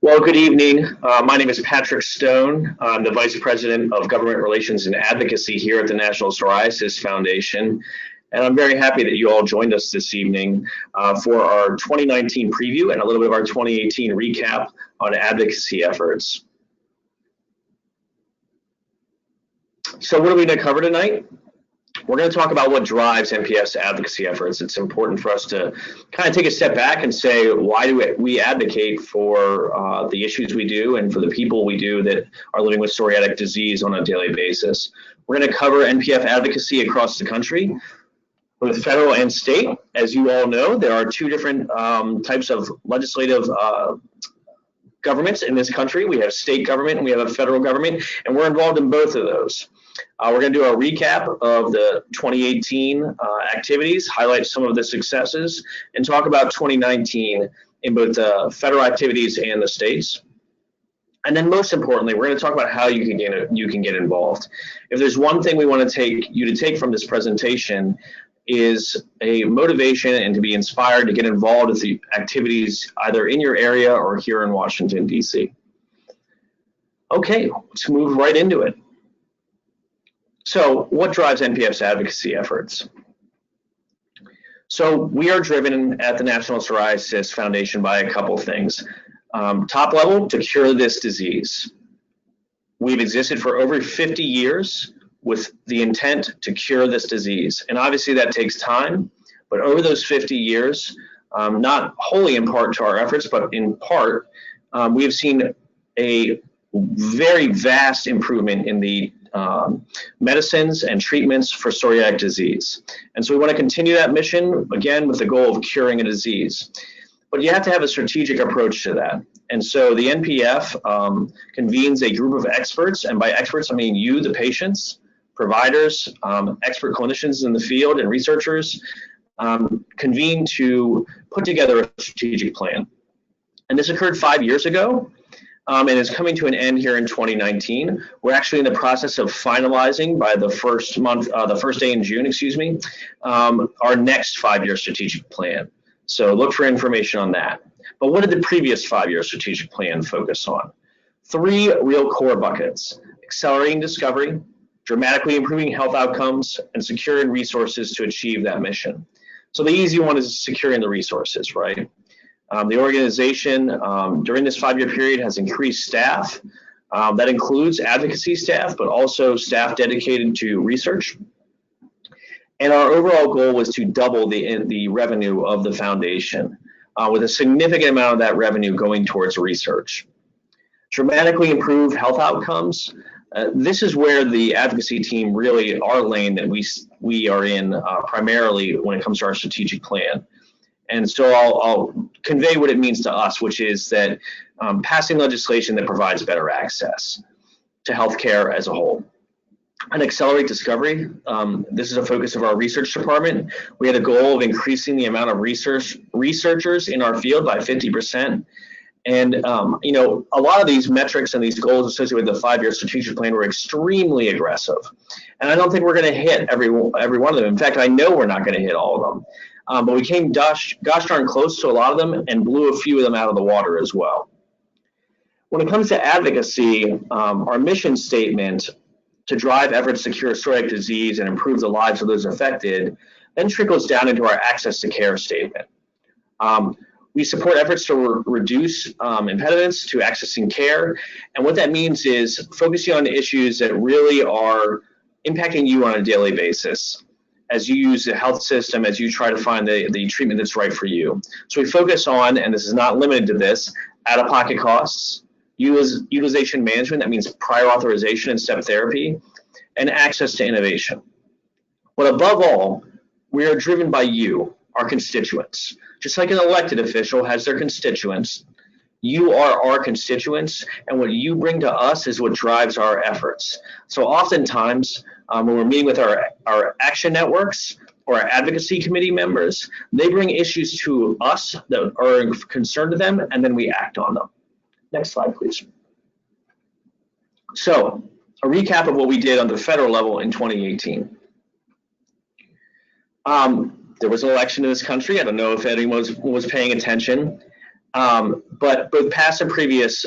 Well, good evening. My name is Patrick Stone. I'm the Vice President of Government Relations and Advocacy here at the National Psoriasis Foundation. And I'm very happy that you all joined us this evening for our 2019 preview and a little bit of our 2018 recap on advocacy efforts. So what are we going to cover tonight? We're going to talk about what drives NPF's advocacy efforts. It's important for us to kind of take a step back and say, why do we advocate for the issues we do and for the people we do that are living with psoriatic disease on a daily basis? We're going to cover NPF advocacy across the country, both federal and state. As you all know, there are two different types of legislative governments in this country. We have state government and we have a federal government, and we're involved in both of those. We're going to do a recap of the 2018 activities, highlight some of the successes, and talk about 2019 in both the federal activities and the states. And then most importantly, we're going to talk about how you can get involved. If there's one thing we want to take from this presentation is a motivation and to be inspired to get involved with the activities either in your area or here in Washington, D.C. Okay, let's move right into it. So what drives NPF's advocacy efforts? So we are driven at the National Psoriasis Foundation by a couple things. Top level, to cure this disease. We've existed for over 50 years with the intent to cure this disease. And obviously that takes time, but over those 50 years, not wholly in part to our efforts, but in part, we have seen a very vast improvement in the medicines and treatments for psoriatic disease. And so we want to continue that mission, again, with the goal of curing a disease. But you have to have a strategic approach to that. And so the NPF convenes a group of experts, and by experts, I mean you, the patients, providers, expert clinicians in the field, and researchers convene to put together a strategic plan. And this occurred 5 years ago. And is coming to an end here in 2019. We're actually in the process of finalizing by the first day in June, our next 5-year strategic plan. So look for information on that. But what did the previous 5-year strategic plan focus on? 3 real core buckets: accelerating discovery, dramatically improving health outcomes, and securing resources to achieve that mission. So the easy one is securing the resources, right? The organization during this 5-year period has increased staff. That includes advocacy staff, but also staff dedicated to research. And our overall goal was to double the revenue of the foundation, with a significant amount of that revenue going towards research. Dramatically improve health outcomes. This is where the advocacy team really, our lane that we are in primarily when it comes to our strategic plan. And so I'll convey what it means to us, which is that passing legislation that provides better access to healthcare as a whole. And accelerate discovery. This is a focus of our research department. We had a goal of increasing the amount of researchers in our field by 50%. And you know, a lot of these metrics and these goals associated with the 5-year strategic plan were extremely aggressive. And I don't think we're going to hit every one of them. In fact, I know we're not going to hit all of them. But we came gosh darn close to a lot of them and blew a few of them out of the water as well. When it comes to advocacy, our mission statement to drive efforts to cure psoriatic disease and improve the lives of those affected then trickles down into our access to care statement. We support efforts to reduce impediments to accessing care. And what that means is focusing on issues that really are impacting you on a daily basis as you use the health system, as you try to find the treatment that's right for you. So we focus on, and this is not limited to this, out-of-pocket costs, utilization management, that means prior authorization and step therapy, and access to innovation. But above all, we are driven by you, our constituents. Just like an elected official has their constituents, you are our constituents, and what you bring to us is what drives our efforts. So oftentimes, when we're meeting with our action networks or our advocacy committee members, they bring issues to us that are of concern to them, and then we act on them. Next slide, please. So, a recap of what we did on the federal level in 2018. There was an election in this country. I don't know if anyone was paying attention. But both past and previous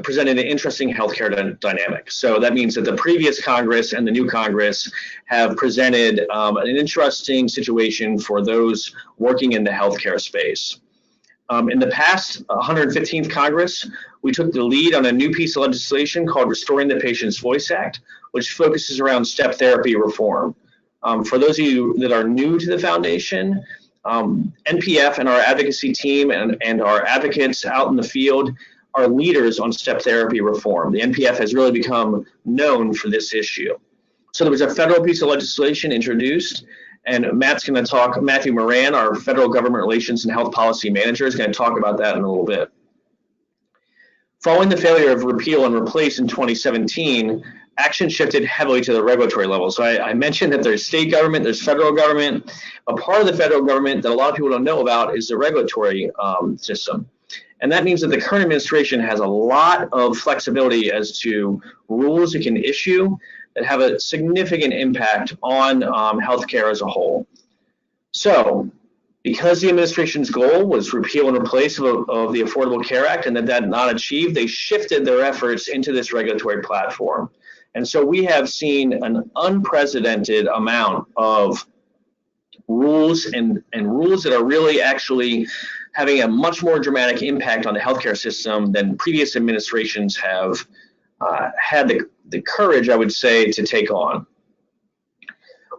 presented an interesting healthcare dynamic. So that means that the previous Congress and the new Congress have presented an interesting situation for those working in the healthcare space. In the past 115th Congress, we took the lead on a new piece of legislation called Restoring the Patient's Voice Act, which focuses around step therapy reform. For those of you that are new to the foundation, NPF and our advocacy team and our advocates out in the field are leaders on step therapy reform. The NPF has really become known for this issue. So there was a federal piece of legislation introduced, and Matt's going to talk, Matthew Moran, our federal government relations and health policy manager, is going to talk about that in a little bit. Following the failure of repeal and replace in 2017, action shifted heavily to the regulatory level. So I mentioned that there's state government, there's federal government. A part of the federal government that a lot of people don't know about is the regulatory system. And that means that the current administration has a lot of flexibility as to rules it can issue that have a significant impact on healthcare as a whole. So because the administration's goal was repeal and replace of the Affordable Care Act and that not achieved, they shifted their efforts into this regulatory platform. And so we have seen an unprecedented amount of rules and rules that are really actually having a much more dramatic impact on the healthcare system than previous administrations have had the courage, I would say, to take on.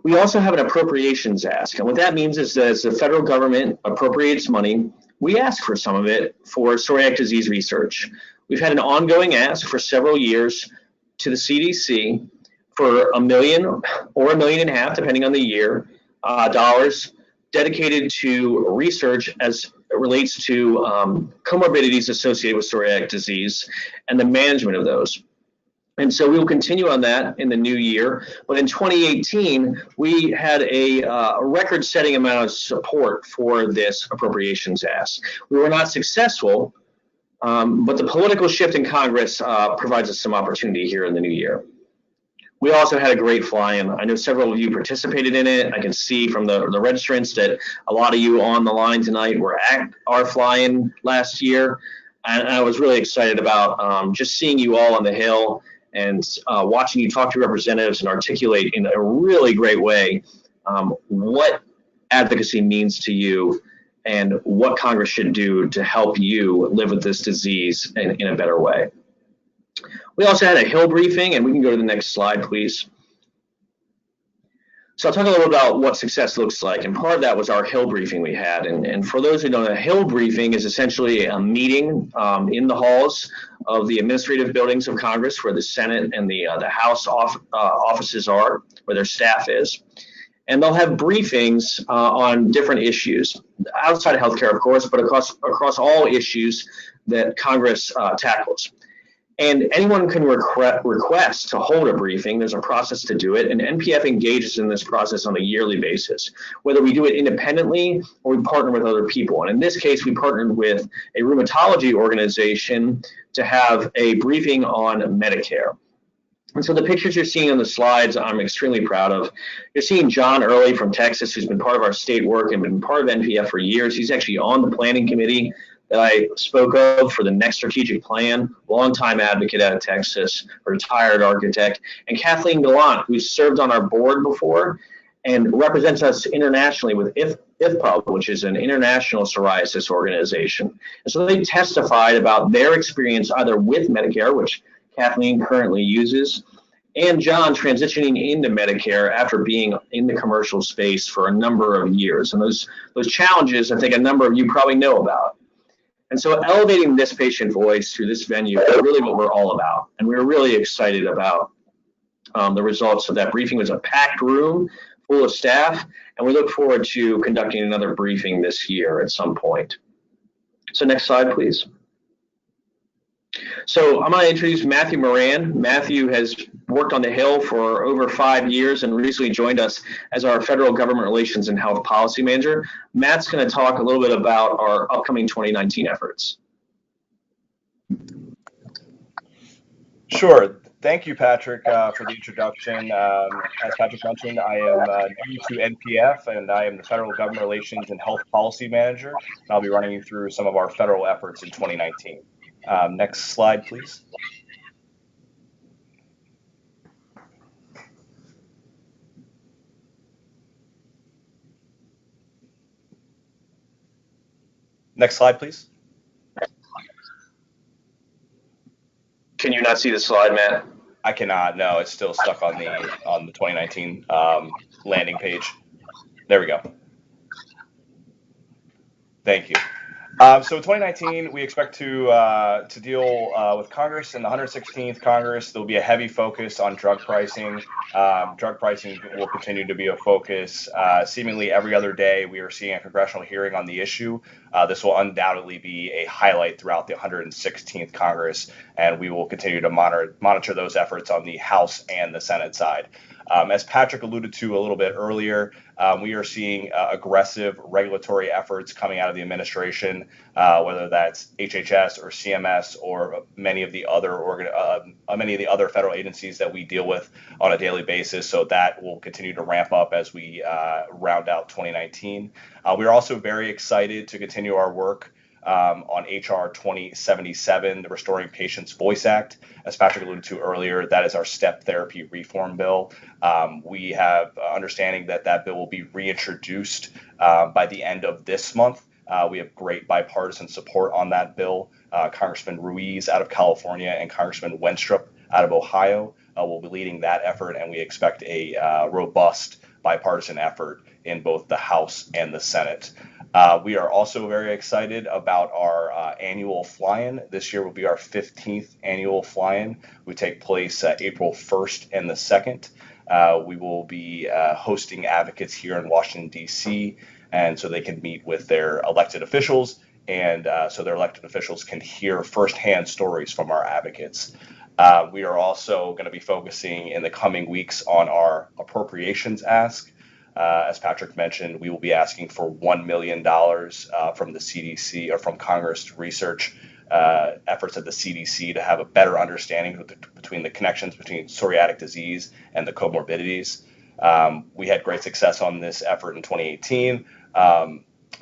We also have an appropriations ask. And what that means is that as the federal government appropriates money, we ask for some of it for psoriatic disease research. We've had an ongoing ask for several years to the CDC for $1 million or $1.5 million, depending on the year, dollars dedicated to research as it relates to comorbidities associated with psoriatic disease and the management of those. And so we will continue on that in the new year. But in 2018, we had a record-setting amount of support for this appropriations ask. We were not successful, but the political shift in Congress provides us some opportunity here in the new year. We also had a great fly-in. I know several of you participated in it. I can see from the registrants that a lot of you on the line tonight were at our fly-in last year. And I was really excited about just seeing you all on the Hill and watching you talk to representatives and articulate in a really great way what advocacy means to you and what Congress should do to help you live with this disease in a better way. We also had a Hill briefing, and we can go to the next slide, please. So I'll talk a little about what success looks like, and part of that was our Hill briefing we had. And for those who don't know, a Hill briefing is essentially a meeting in the halls of the administrative buildings of Congress, where the Senate and the House offices are, where their staff is. And they'll have briefings on different issues, outside of healthcare, of course, but across all issues that Congress tackles. And anyone can request to hold a briefing. There's a process to do it, and NPF engages in this process on a yearly basis, whether we do it independently or we partner with other people. And in this case, we partnered with a rheumatology organization to have a briefing on Medicare. And so the pictures you're seeing on the slides, I'm extremely proud of. You're seeing John Early from Texas, who's been part of our state work and been part of NPF for years. He's actually on the planning committee that I spoke of for the next strategic plan, longtime advocate out of Texas, a retired architect, and Kathleen Gallant, who's served on our board before and represents us internationally with IFPUB, which is an international psoriasis organization. And so they testified about their experience either with Medicare, which Kathleen currently uses, and John transitioning into Medicare after being in the commercial space for a number of years. And those challenges, I think a number of you probably know about. And so elevating this patient voice through this venue is really what we're all about. And we're really excited about the results of that briefing. It was a packed room full of staff, and we look forward to conducting another briefing this year at some point. So next slide, please. So I'm going to introduce Matthew Moran. Matthew has worked on the Hill for over 5 years and recently joined us as our federal government relations and health policy manager. Matt's going to talk a little bit about our upcoming 2019 efforts. Sure. Thank you, Patrick, for the introduction. As Patrick mentioned, I am new to NPF, and I am the Federal Government Relations and Health Policy Manager. And I'll be running you through some of our federal efforts in 2019. Next slide, please. Next slide, please. Can you not see the slide, Matt? I cannot. No, it's still stuck on the 2019 landing page. There we go. Thank you. So 2019, we expect to deal with Congress. In the 116th Congress, there'll be a heavy focus on drug pricing. Drug pricing will continue to be a focus. Seemingly every other day, we are seeing a congressional hearing on the issue. This will undoubtedly be a highlight throughout the 116th Congress, and we will continue to monitor those efforts on the House and the Senate side. As Patrick alluded to a little bit earlier, we are seeing aggressive regulatory efforts coming out of the administration, whether that's HHS or CMS or many of the other federal agencies that we deal with on a daily basis. So that will continue to ramp up as we round out 2019. We are also very excited to continue our work on HR 2077, the Restoring Patients' Voice Act. As Patrick alluded to earlier, that is our step therapy reform bill. We have understanding that that bill will be reintroduced by the end of this month. We have great bipartisan support on that bill. Congressman Ruiz out of California and Congressman Wenstrup out of Ohio will be leading that effort, and we expect a robust bipartisan effort in both the House and the Senate. We are also very excited about our annual fly-in. This year will be our 15th annual fly-in. We take place April 1st and the 2nd. We will be hosting advocates here in Washington, D.C., and so they can meet with their elected officials, and so their elected officials can hear firsthand stories from our advocates. We are also going to be focusing in the coming weeks on our appropriations ask. As Patrick mentioned, we will be asking for $1 million from the CDC or from Congress to research efforts at the CDC to have a better understanding between the connections between psoriatic disease and the comorbidities. We had great success on this effort in 2018.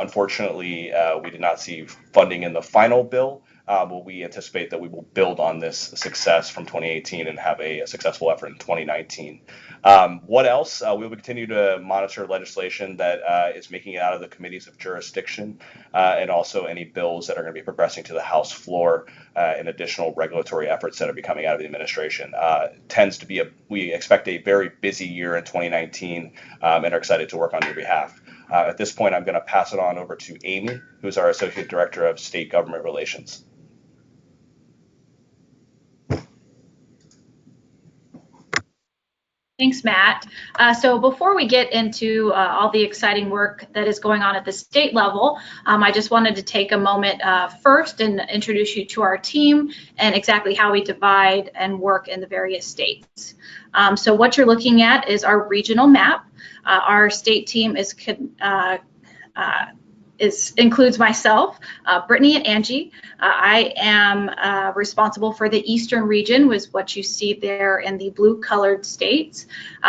Unfortunately, we did not see funding in the final bill, but we anticipate that we will build on this success from 2018 and have a successful effort in 2019. What else? We will continue to monitor legislation that is making it out of the committees of jurisdiction, and also any bills that are going to be progressing to the House floor and additional regulatory efforts that are coming out of the administration. We expect a very busy year in 2019 and are excited to work on your behalf. At this point, I'm going to pass it on over to Amy, who's our Associate Director of State Government Relations. Thanks, Matt. So before we get into all the exciting work that is going on at the state level, I just wanted to take a moment first and introduce you to our team and exactly how we divide and work in the various states. So what you're looking at is our regional map. Our state team includes myself, Brittany and Angie. I am responsible for the Eastern region, was what you see there in the blue colored states.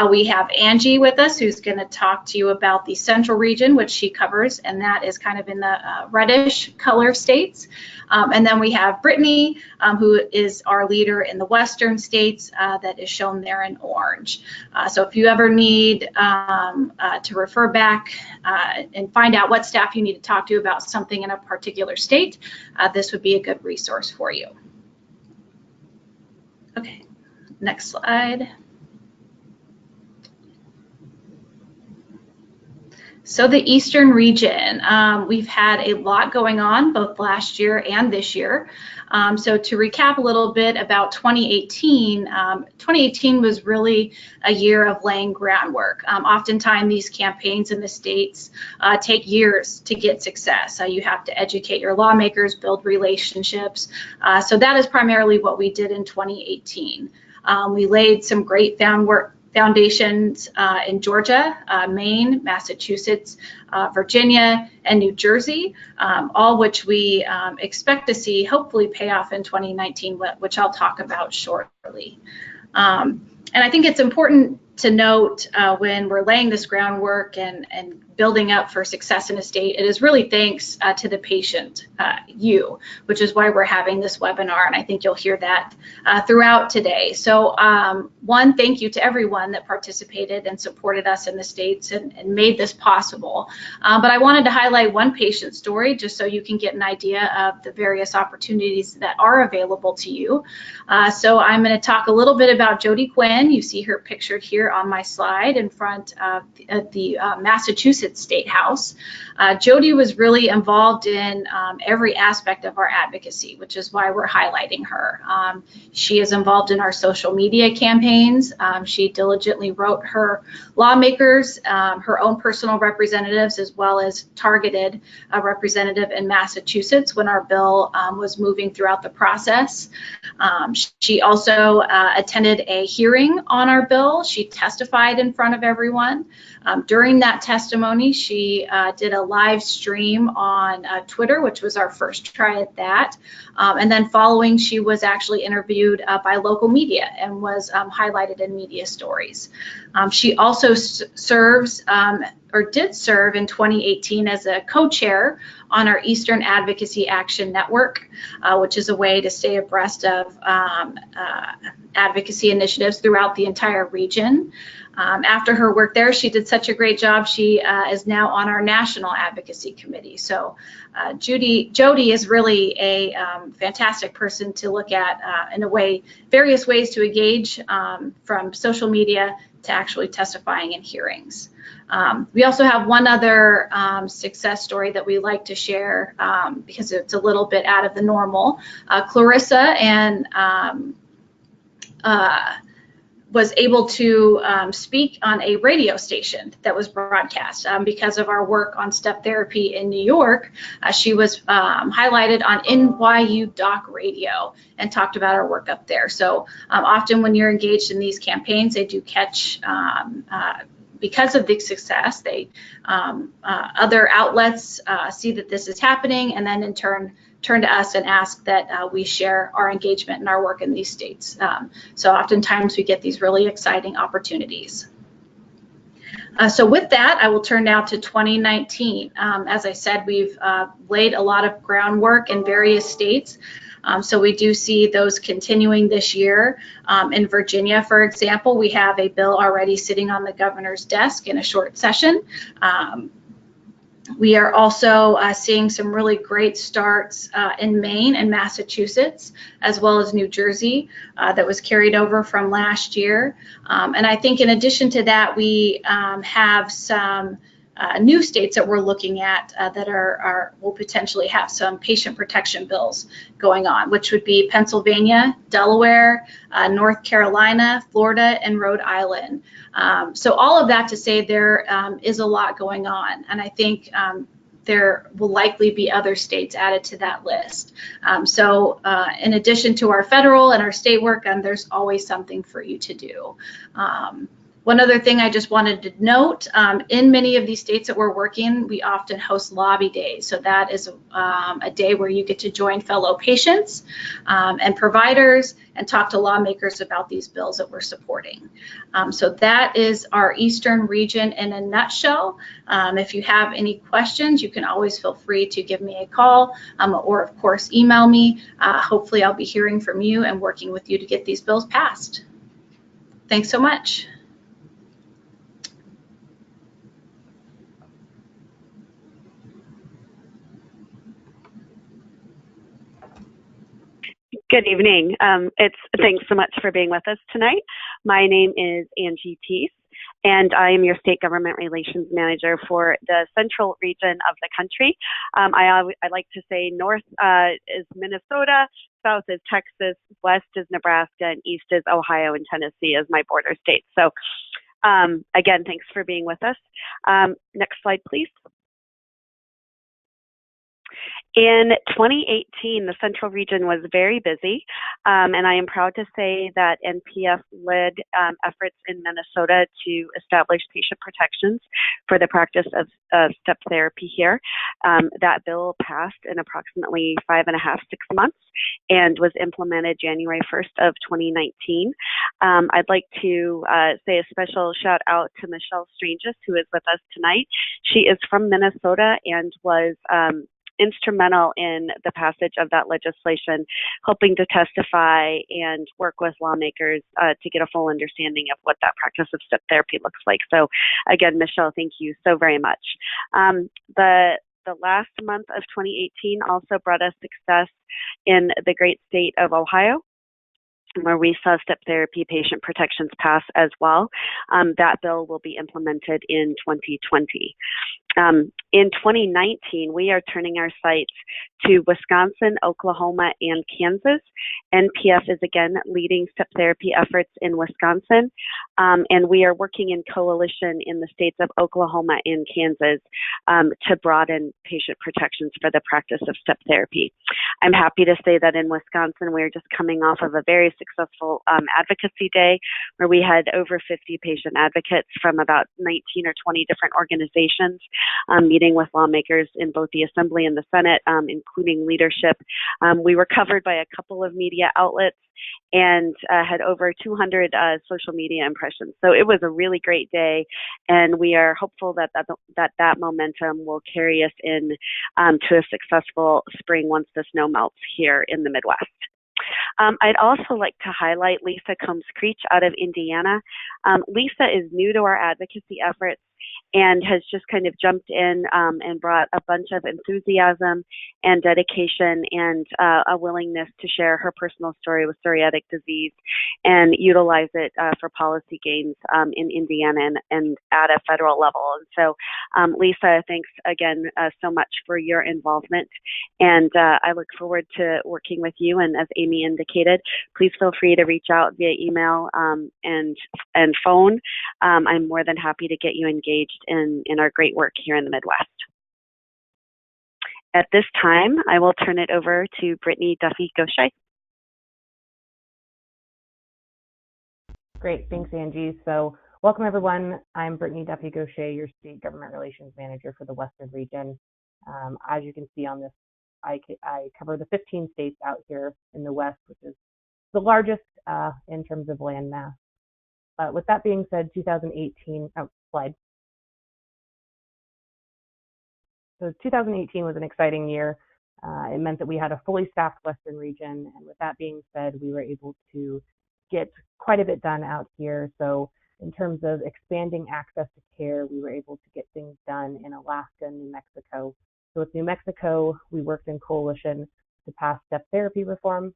We have Angie with us, who's going to talk to you about the Central region, which she covers, and that is kind of in the reddish color states. And then we have Brittany, who is our leader in the Western states, that is shown there in orange. So if you ever need to refer back and find out what staff you need to talk to about something in a particular state, this would be a good resource for you. Okay, next slide. So the Eastern region, we've had a lot going on both last year and this year. So to recap a little bit about 2018, 2018 was really a year of laying groundwork. Oftentimes these campaigns in the states take years to get success. You have to educate your lawmakers, build relationships. So that is primarily what we did in 2018. We laid some great foundations in Georgia, Maine, Massachusetts, Virginia, and New Jersey, all which we expect to see hopefully pay off in 2019, which I'll talk about shortly. And I think it's important to note when we're laying this groundwork and building up for success in a state, it is really thanks to the patient, which is why we're having this webinar, and I think you'll hear that throughout today. So one, thank you to everyone that participated and supported us in the states and made this possible. But I wanted to highlight one patient story just so you can get an idea of the various opportunities that are available to you. So I'm going to talk a little bit about Jody Quinn. You see her pictured here on my slide in front of the Massachusetts State House. Jody was really involved in every aspect of our advocacy, which is why we're highlighting her. She is involved in our social media campaigns. She diligently wrote her lawmakers, her own personal representatives, as well as targeted a representative in Massachusetts when our bill was moving throughout the process. She also attended a hearing on our bill. She testified in front of everyone. During that testimony, she did a live stream on Twitter, which was our first try at that. And then following, she was actually interviewed by local media and was highlighted in media stories. She also serves or did serve in 2018 as a co-chair on our Eastern Advocacy Action Network, which is a way to stay abreast of advocacy initiatives throughout the entire region. After her work there, she did such a great job. She is now on our National Advocacy Committee. So Jody is really a fantastic person to look at in a way, various ways to engage from social media to actually testifying in hearings. We also have one other success story that we like to share because it's a little bit out of the normal. Clarissa and was able to speak on a radio station that was broadcast because of our work on step therapy in New York. She was highlighted on NYU Doc Radio and talked about our work up there. So often when you're engaged in these campaigns, they do catch because of the success, other outlets see that this is happening and then in turn turn to us and ask that we share our engagement and our work in these states. So oftentimes we get these really exciting opportunities. So with that, I will turn now to 2019. As I said, we've laid a lot of groundwork in various states. So we do see those continuing this year. In Virginia, for example, we have a bill already sitting on the governor's desk in a short session. We are also seeing some really great starts in Maine and Massachusetts, as well as New Jersey, that was carried over from last year. And I think in addition to that, we have some new states that we're looking at that will potentially have some patient protection bills going on, which would be Pennsylvania, Delaware, North Carolina, Florida, and Rhode Island. So all of that to say there is a lot going on, and I think there will likely be other states added to that list. So in addition to our federal and our state work, there's always something for you to do. One other thing I just wanted to note, in many of these states that we're working, we often host lobby days. So that is a day where you get to join fellow patients and providers and talk to lawmakers about these bills that we're supporting. So that is our Eastern region in a nutshell. If you have any questions, you can always feel free to give me a call or of course email me. Hopefully I'll be hearing from you and working with you to get these bills passed. Thanks so much. Good evening. Thanks so much for being with us tonight. My name is Angie Teese, and I am your State Government Relations Manager for the central region of the country. I like to say north is Minnesota, south is Texas, west is Nebraska, and east is Ohio and Tennessee as my border states. So again, thanks for being with us. Next slide, please. In 2018, the Central Region was very busy, and I am proud to say that NPF led efforts in Minnesota to establish patient protections for the practice of step therapy here. That bill passed in approximately 5.5–6 months and was implemented January 1st of 2019. I'd like to say a special shout out to Michelle Stranges, who is with us tonight. She is from Minnesota and was instrumental in the passage of that legislation, hoping to testify and work with lawmakers to get a full understanding of what that practice of step therapy looks like. So again, Michelle, thank you so very much. The last month of 2018 also brought us success in the great state of Ohio, where we saw step therapy patient protections pass as well. That bill will be implemented in 2020. In 2019, we are turning our sights to Wisconsin, Oklahoma, and Kansas. NPF is again leading step therapy efforts in Wisconsin, and we are working in coalition in the states of Oklahoma and Kansas to broaden patient protections for the practice of step therapy. I'm happy to say that in Wisconsin, we're just coming off of a very successful advocacy day where we had over 50 patient advocates from about 19 or 20 different organizations meeting with lawmakers in both the Assembly and the Senate, including leadership. We were covered by a couple of media outlets and had over 200 social media impressions. So it was a really great day, and we are hopeful that that momentum will carry us in to a successful spring once the snow melts here in the Midwest. I'd also like to highlight Lisa Combs-Creech out of Indiana. Lisa is new to our advocacy efforts and has just kind of jumped in and brought a bunch of enthusiasm and dedication and a willingness to share her personal story with psoriatic disease and utilize it for policy gains in Indiana and at a federal level. And so, Lisa, thanks again so much for your involvement. And I look forward to working with you. And as Amy indicated, please feel free to reach out via email and phone. I'm more than happy to get you engaged in our great work here in the Midwest. At this time, I will turn it over to Brittany Duffy-Gaucher. Great, thanks, Angie. So welcome, everyone. I'm Brittany Duffy-Gaucher, your State Government Relations Manager for the Western Region. As you can see on this, I cover the 15 states out here in the West, which is the largest in terms of land mass. With that being said, 2018, slide. So 2018 was an exciting year. It meant that we had a fully staffed Western region. And with that being said, we were able to get quite a bit done out here. So in terms of expanding access to care, we were able to get things done in Alaska and New Mexico. So with New Mexico, we worked in coalition to pass step therapy reform.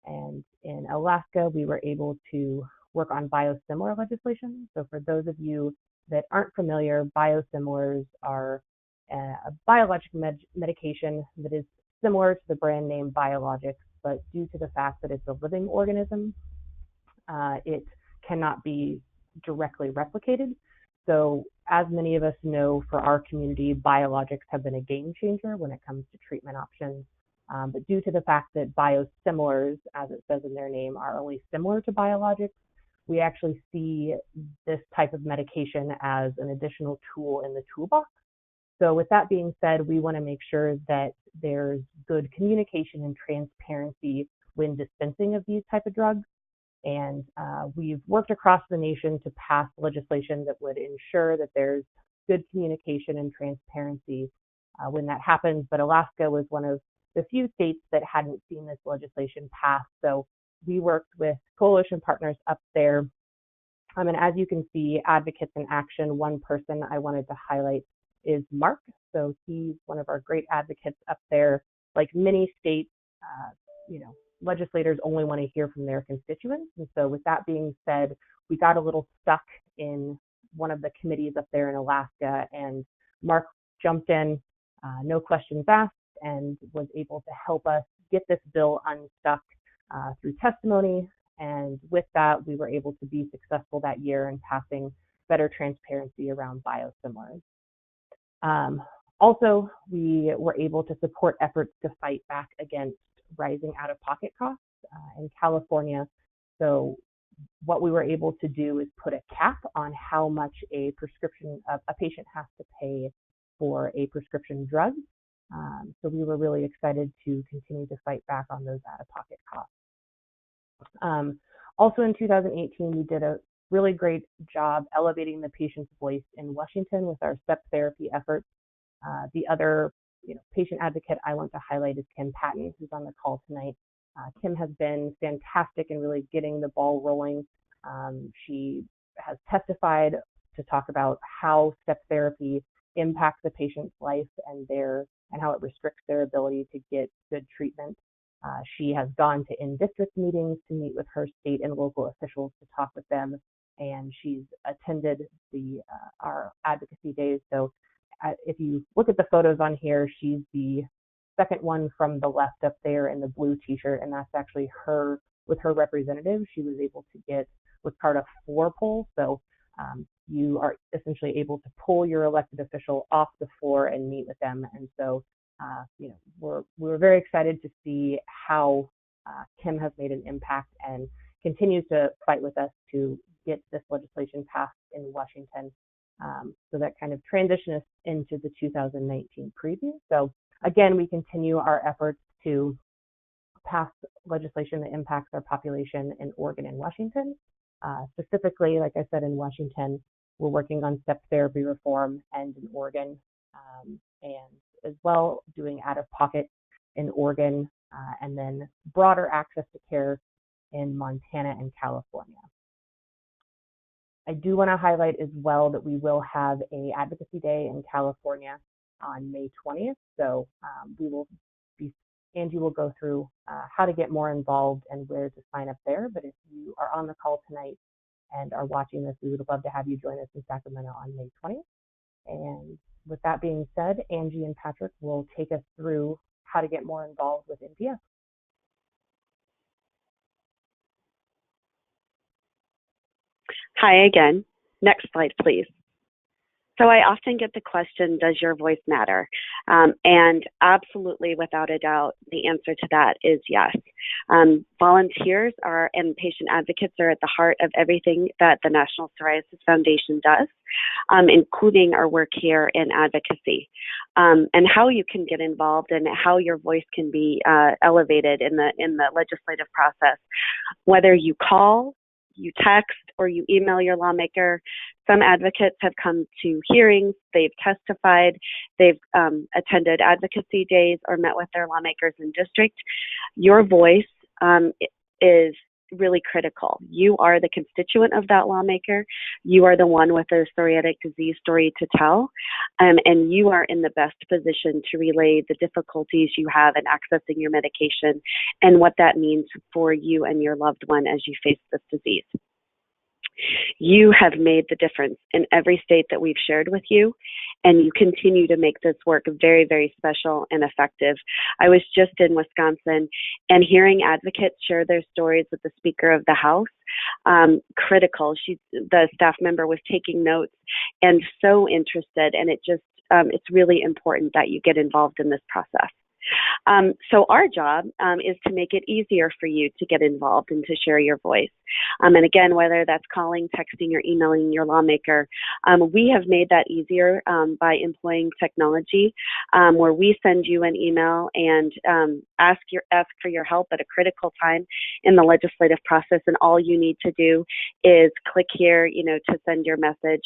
And in Alaska, we were able to work on biosimilar legislation. So for those of you that aren't familiar, biosimilars are a biologic medication that is similar to the brand name biologics, but due to the fact that it's a living organism, it cannot be directly replicated. So as many of us know, for our community, biologics have been a game changer when it comes to treatment options. But due to the fact that biosimilars, as it says in their name, are only similar to biologics, we actually see this type of medication as an additional tool in the toolbox. So with that being said, we want to make sure that there's good communication and transparency when dispensing of these type of drugs. And we've worked across the nation to pass legislation that would ensure that there's good communication and transparency when that happens. But Alaska was one of the few states that hadn't seen this legislation pass. So we worked with coalition partners up there. And as you can see, Advocates in Action, one person I wanted to highlight is Mark. So he's one of our great advocates up there. Like many states, legislators only want to hear from their constituents. And so with that being said, we got a little stuck in one of the committees up there in Alaska, and Mark jumped in, no questions asked, and was able to help us get this bill unstuck through testimony. And with that, we were able to be successful that year in passing better transparency around biosimilars. Also, we were able to support efforts to fight back against rising out-of-pocket costs in California. So what we were able to do is put a cap on how much a patient has to pay for a prescription drug. So we were really excited to continue to fight back on those out-of-pocket costs. Also in 2018, we did a really great job elevating the patient's voice in Washington with our step therapy efforts. The other patient advocate I want to highlight is Kim Patton, who's on the call tonight. Kim has been fantastic in really getting the ball rolling. She has testified to talk about how step therapy impacts the patient's life and how it restricts their ability to get good treatment. She has gone to in-district meetings to meet with her state and local officials to talk with them, and she's attended our advocacy days. So if you look at the photos on here, she's the second one from the left up there in the blue t-shirt, and that's actually her with her representative. She was able to get what's called a 4 pull. So you are essentially able to pull your elected official off the floor and meet with them. And so we were very excited to see how Kim has made an impact and continues to fight with us to get this legislation passed in Washington. So that kind of transition us into the 2019 preview. So again, we continue our efforts to pass legislation that impacts our population in Oregon and Washington. Specifically, like I said, in Washington, we're working on step therapy reform, and in Oregon, and as well doing out-of-pocket in Oregon, and then broader access to care in Montana and California. I do want to highlight as well that we will have an advocacy day in California on May 20th. So Angie will go through how to get more involved and where to sign up there. But if you are on the call tonight and are watching this, we would love to have you join us in Sacramento on May 20th. And with that being said, Angie and Patrick will take us through how to get more involved with NPF. Hi again. Next slide, please. So I often get the question, does your voice matter? And absolutely, without a doubt, the answer to that is yes. Volunteers and patient advocates are at the heart of everything that the National Psoriasis Foundation does, including our work here in advocacy. And how you can get involved and how your voice can be elevated in the legislative process, whether you call, you text, or you email your lawmaker. Some advocates have come to hearings, they've testified, they've attended advocacy days or met with their lawmakers in district. Your voice is really critical. You are the constituent of that lawmaker. You are the one with a psoriatic disease story to tell, and you are in the best position to relay the difficulties you have in accessing your medication and what that means for you and your loved one as you face this disease. You have made the difference in every state that we've shared with you, and you continue to make this work very, very special and effective. I was just in Wisconsin, and hearing advocates share their stories with the Speaker of the House, critical. The staff member was taking notes and so interested, and it's really important that you get involved in this process. So our job is to make it easier for you to get involved and to share your voice. And again, whether that's calling, texting, or emailing your lawmaker, we have made that easier by employing technology, where we send you an email and ask for your help at a critical time in the legislative process. And all you need to do is click here, to send your message,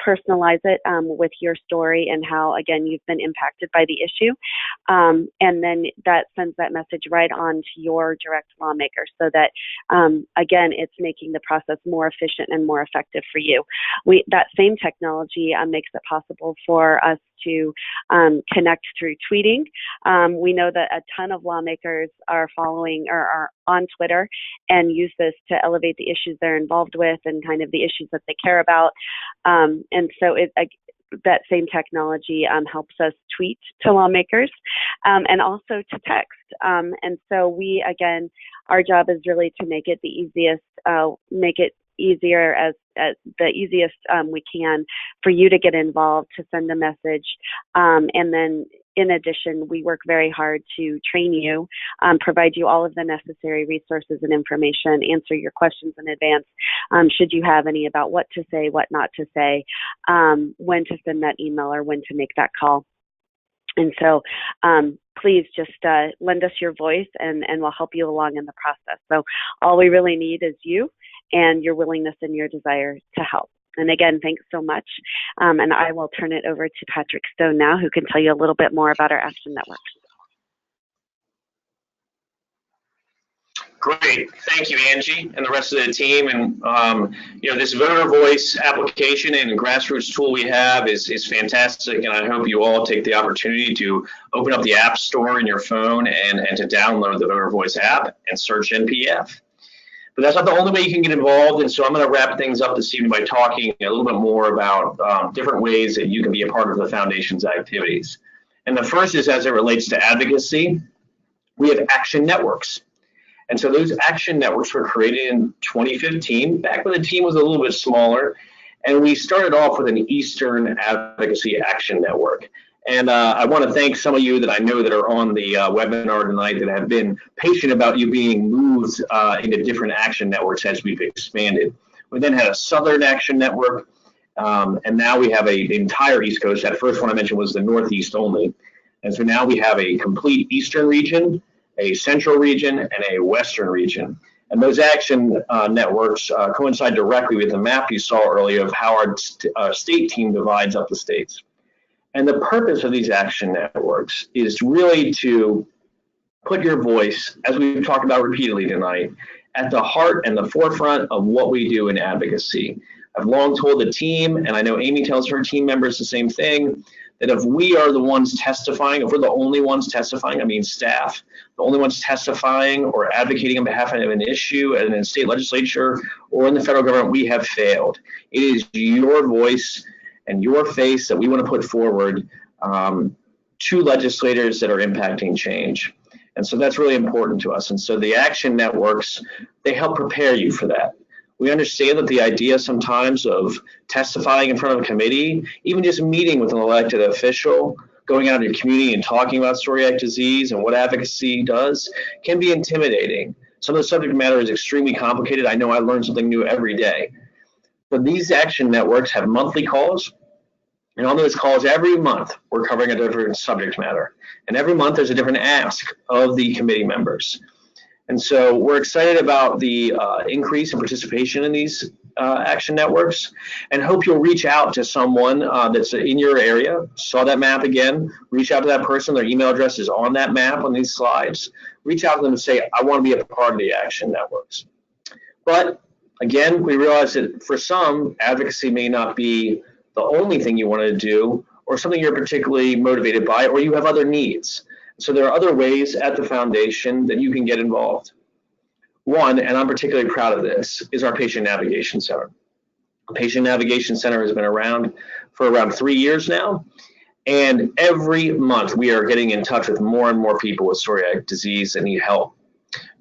personalize it with your story and how, again, you've been impacted by the issue. And then that sends that message right on to your direct lawmaker so that, again, it's making the process more efficient and more effective for you. That same technology makes it possible for us to connect through tweeting. We know that a ton of lawmakers are following or are on Twitter and use this to elevate the issues they're involved with and kind of the issues that they care about. And so that same technology helps us tweet to lawmakers and also to text. And so our job is really to make it the easiest, make it easier as the easiest we can for you to get involved, to send a message, and then in addition, we work very hard to train you, provide you all of the necessary resources and information, answer your questions in advance, should you have any, about what to say, what not to say, when to send that email or when to make that call. And so please just lend us your voice, and we'll help you along in the process. So all we really need is you and your willingness and your desire to help. And again, thanks so much. And I will turn it over to Patrick Stone now, who can tell you a little bit more about our Action Network. Great, thank you, Angie, and the rest of the team. And you know, this voter voice application and grassroots tool we have is fantastic, and I hope you all take the opportunity to open up the App Store in your phone and to download the voter voice app and search NPF. But that's not the only way you can get involved, and so I'm going to wrap things up this evening by talking a little bit more about different ways that you can be a part of the Foundation's activities. And the first is as it relates to advocacy. We have action networks. And so those action networks were created in 2015, back when the team was a little bit smaller, and we started off with an Eastern Advocacy Action Network. And I want to thank some of you that I know that are on the webinar tonight that have been patient about you being moved into different action networks as we've expanded. We then had a Southern Action Network, and now we have an entire East Coast. That first one I mentioned was the Northeast only. And so now we have a complete Eastern region, a Central region, and a Western region. And those action networks coincide directly with the map you saw earlier of how our state team divides up the states. And the purpose of these action networks is really to put your voice, as we've talked about repeatedly tonight, at the heart and the forefront of what we do in advocacy. I've long told the team, and I know Amy tells her team members the same thing, that if we are the ones testifying, if we're the only ones testifying, I mean staff, the only ones testifying or advocating on behalf of an issue in a state legislature or in the federal government, we have failed. It is your voice and your face that we want to put forward to legislators that are impacting change. And so that's really important to us. And so the action networks, they help prepare you for that. We understand that the idea sometimes of testifying in front of a committee, even just meeting with an elected official, going out in your community and talking about celiac disease and what advocacy does, can be intimidating. Some of the subject matter is extremely complicated. I know I learn something new every day. But these action networks have monthly calls, and on those calls every month, we're covering a different subject matter. And every month there's a different ask of the committee members. And so we're excited about the increase in participation in these action networks, and hope you'll reach out to someone that's in your area. Saw that map again, reach out to that person. Their email address is on that map on these slides. Reach out to them and say, I want to be a part of the action networks. But again, we realize that for some, advocacy may not be the only thing you want to do, or something you're particularly motivated by, or you have other needs. So there are other ways at the foundation that you can get involved. One, and I'm particularly proud of this, is our Patient Navigation Center. The Patient Navigation Center has been around for around 3 years now, and every month we are getting in touch with more and more people with psoriatic disease that need help.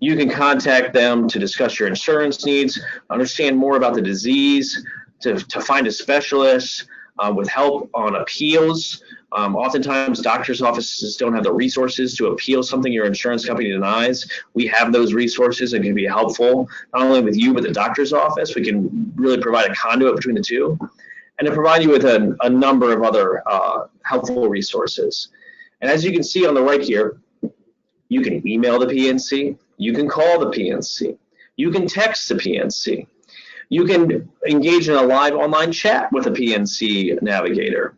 You can contact them to discuss your insurance needs, understand more about the disease, to find a specialist, with help on appeals. Oftentimes doctors' offices don't have the resources to appeal something your insurance company denies. We have those resources and can be helpful, not only with you, but the doctor's office. We can really provide a conduit between the two, and to provide you with a number of other helpful resources. And as you can see on the right here, you can email the PNC, you can call the PNC, you can text the PNC, you can engage in a live online chat with a PNC navigator.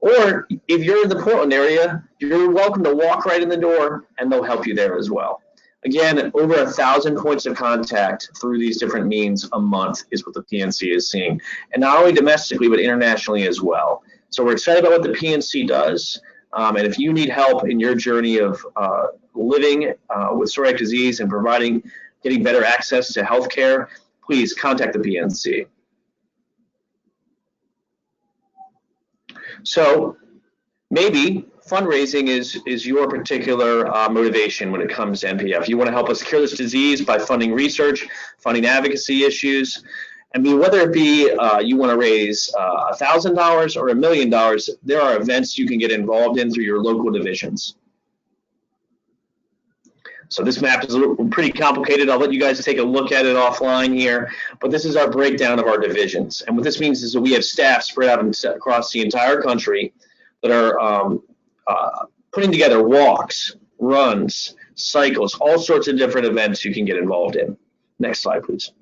Or if you're in the Portland area, you're welcome to walk right in the door and they'll help you there as well. Again, over 1,000 points of contact through these different means a month is what the PNC is seeing. And not only domestically, but internationally as well. So we're excited about what the PNC does. And if you need help in your journey of living with psoriatic disease and getting better access to healthcare, please contact the PNC. So maybe fundraising is your particular motivation when it comes to NPF. You want to help us cure this disease by funding research, funding advocacy issues, I mean, whether it be you want to raise $1,000 or $1 million, there are events you can get involved in through your local divisions. So this map is pretty complicated. I'll let you guys take a look at it offline here, but this is our breakdown of our divisions. And what this means is that we have staff spread out across the entire country that are putting together walks, runs, cycles, all sorts of different events you can get involved in. Next slide, please.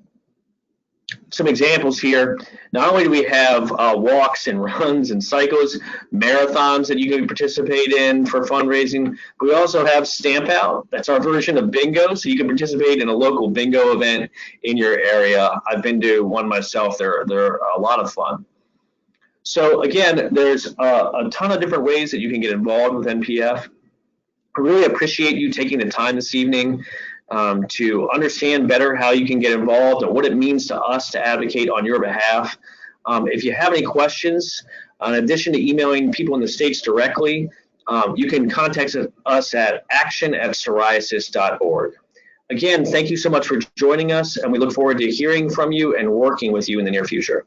Some examples here. Not only do we have walks and runs and cycles, marathons that you can participate in for fundraising, but we also have Stamp Out. That's our version of bingo, so you can participate in a local bingo event in your area. I've been to one myself. They're a lot of fun. So again, there's a ton of different ways that you can get involved with NPF. I really appreciate you taking the time this evening to understand better how you can get involved and what it means to us to advocate on your behalf. If you have any questions, in addition to emailing people in the states directly, you can contact us at action@psoriasis.org. Again, thank you so much for joining us, and we look forward to hearing from you and working with you in the near future.